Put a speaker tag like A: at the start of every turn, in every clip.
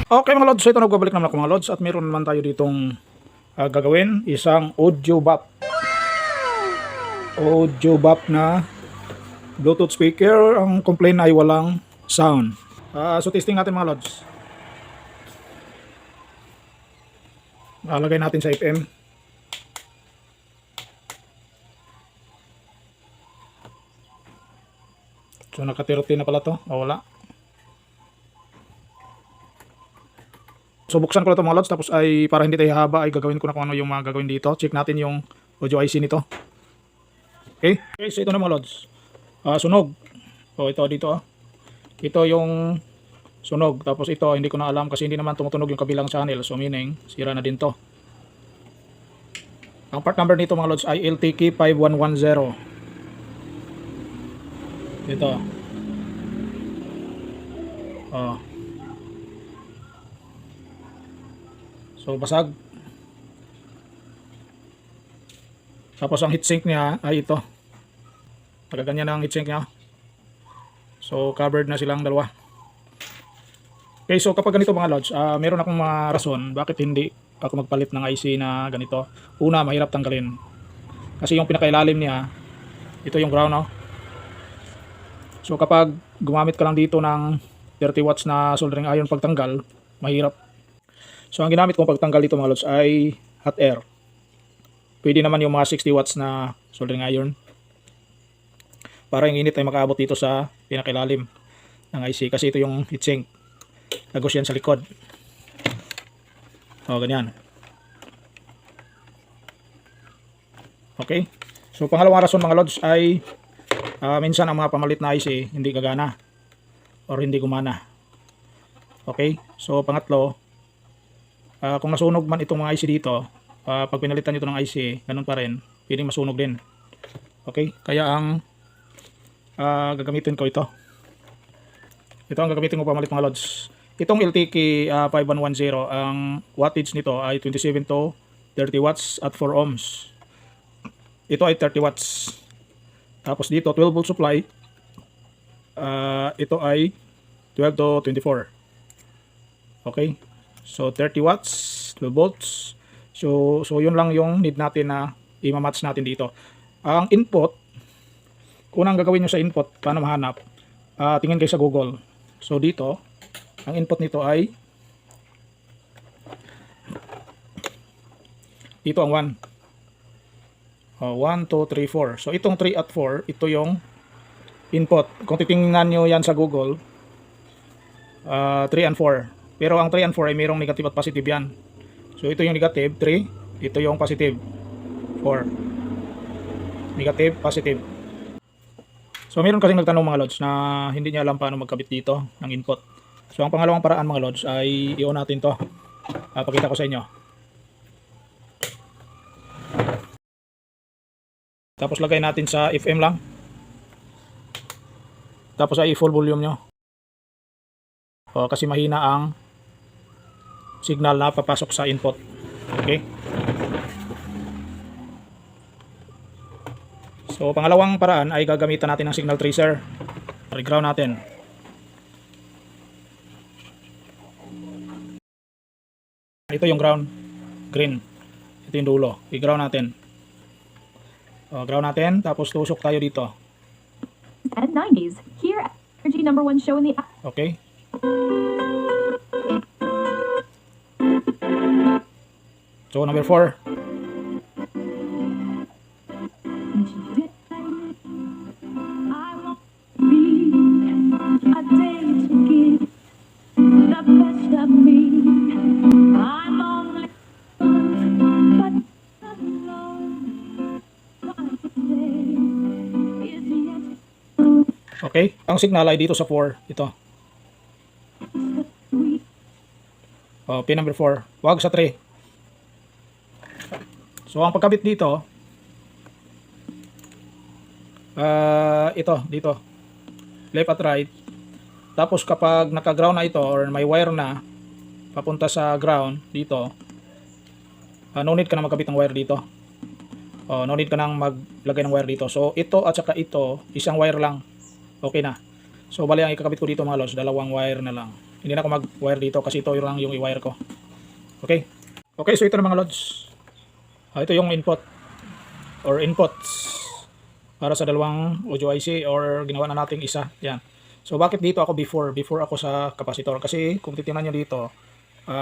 A: Okay mga lods, so ito nagbabalik naman ako mga lods at meron naman tayo ditong gagawin, isang audio bop na Bluetooth speaker. Ang complaint ay walang sound. So testing natin mga lods. Lagay natin sa FM. So naka-30 na pala to, wala. So buksan ko na ito mga lods, tapos ay para hindi tayo haba ay gagawin ko na kung ano yung mga gagawin dito. Check natin yung audio IC nito. Okay, so ito na mga lods. Sunog. So ito dito Ito yung sunog. Tapos ito hindi ko na alam kasi hindi naman tumutunog yung kabilang channel. So meaning sira na din to. Ang part number nito mga lods ay LTK5110. Ito. So basag. Tapos ang heatsink niya ay ito. Nagaganyan na ang heatsink niya. So covered na silang dalawa. Okay, so kapag ganito mga lods, meron akong mga rason bakit hindi ako magpalit ng IC na ganito. Una, mahirap tanggalin. Kasi yung pinakailalim niya, ito yung ground, no? So kapag gumamit ka lang dito ng 30 watts na soldering iron pagtanggal, mahirap. So ang ginamit kong pagtanggal dito mga lods ay hot air. Pwede naman yung mga 60 watts na soldering iron. Para yung init ay makaabot dito sa pinakailalim ng IC. Kasi ito yung heatsink. Lagos yan sa likod. Ganyan. Okay. So pangalawang rason mga lods ay minsan ang mga pamalit na IC hindi gagana or hindi gumana. Okay. So pangatlo, kung nasunog man itong mga IC dito, pag pinalitan nito ng IC, ganun pa rin, pwedeng masunog din. Okay, kaya ang gagamitin ko ito. Ito ang gagamitin ko pamalit mga lods. Itong LTK 5110, ang wattage nito ay 27 to 30 watts at 4 ohms. Ito ay 30 watts. Tapos dito 12 volt supply. Ito ay 12 to 24. Okay. So 30 watts, 12 volts. So yun lang yung need natin na i-match natin dito. Ang input, unang gagawin nyo sa input, paano mahanap? Tingin kayo sa Google. So dito, ang input nito ay dito ang 1. 1, 2, 3, 4. So itong 3 at 4, ito yung input. Kung titingnan nyo yan sa Google, 3 and 4. Pero ang 3 and 4 ay mayroong negative at positive yan. So ito yung negative 3, ito yung positive 4. Negative, positive. So mayroon kasing nagtanong mga lods na hindi niya alam paano magkabit dito ng input. So ang pangalawang paraan mga lods ay i-on natin to. Pakita ko sa inyo. Tapos lagay natin sa FM lang. Tapos ay full volume nyo. Kasi mahina ang signal na papasok sa input. Okay. So pangalawang paraan ay gagamitan natin ng signal tracer. I-ground natin. Ito yung ground, green. Ito yung dulo. I-ground natin. Ground natin, tapos tusok tayo dito.
B: At 90s, here energy #1 show in the
A: Okay. So number 4. Okay, ang signal ay dito sa 4, ito. Pin number 4, wag sa 3. So ang pagkabit dito, ito, dito, left at right. Tapos kapag naka-ground na ito or may wire na papunta sa ground dito, no need ka na magkabit ng wire dito. No need ka nang maglagay ng wire dito. So ito at saka ito, isang wire lang. Okay na. So bali ang ikakabit ko dito mga lods, dalawang wire na lang. Hindi na ako mag-wire dito kasi ito lang yung i-wire ko. Okay? Okay, so ito na mga lods. Ito yung input or inputs para sa dalawang audio IC or ginawa na nating isa. Yan. So bakit dito ako before ako sa capacitor? Kasi kung titingnan nyo dito,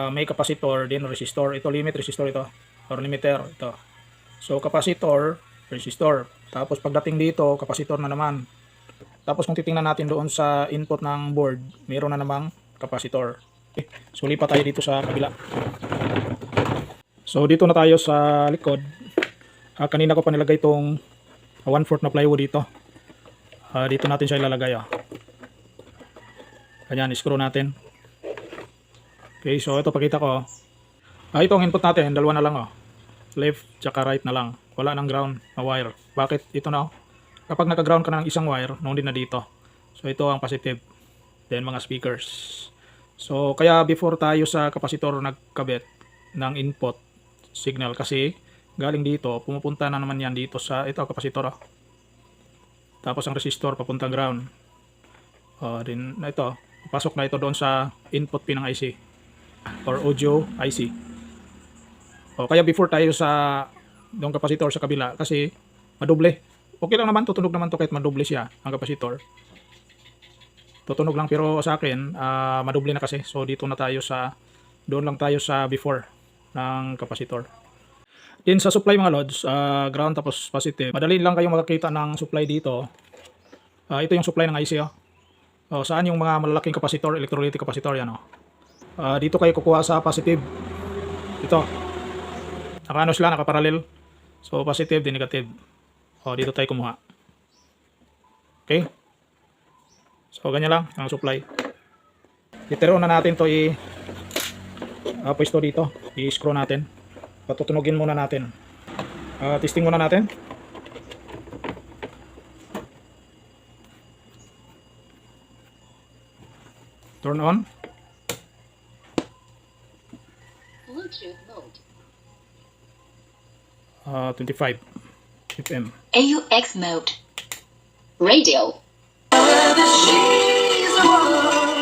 A: may capacitor, din resistor. Ito limit resistor ito or limiter ito. So capacitor, resistor. Tapos pagdating dito, capacitor na naman. Tapos kung titingnan natin doon sa input ng board, mayroon na namang capacitor. Okay. So lipat tayo dito sa kabila. So dito na tayo sa likod. Kanina ko pa nilagay itong 1/4 na plywood dito. Dito natin siya ilalagay. Ganyan, screw natin. Okay, so ito pakita ko. Ito ang input natin, dalawa na lang. Left tsaka right na lang. Wala nang ground na wire. Bakit? Ito na. Kapag naka-ground ka na ng isang wire, noon din na dito. So ito ang positive. Then mga speakers. So kaya before tayo sa capacitor nagkabit ng input signal kasi galing dito, pumupunta na naman yan dito sa ito capacitor. Tapos ang resistor papunta ground. Din na ito, pasok na ito doon sa input pin ng IC or audio IC. Kaya before tayo sa doon capacitor sa kabila kasi madoble. Okay lang naman, tutunog naman to kahit madoble siya ang capacitor. Tutunog lang pero sa akin madoble na kasi. So dito na tayo sa doon lang tayo sa before ng capacitor. Din sa supply mga lods, ground tapos positive. Madali lang kayong makakita ng supply dito. Ito yung supply ng IC. Saan yung mga malalaking capacitor, electrolytic capacitor yan. Dito kayo kukuha sa positive. Ito. Nakaano sila, nakaparallel. So positive din negative. Dito tayo kumuha. Okay? So ganyan lang ang supply. Itero na natin to pwesto dito. I-screw natin. Patutunugin muna natin. Testing muna natin. Turn on.
C: Bluetooth mode.
A: 25 FM.
C: AUX mode. Radio.
D: She's a woman.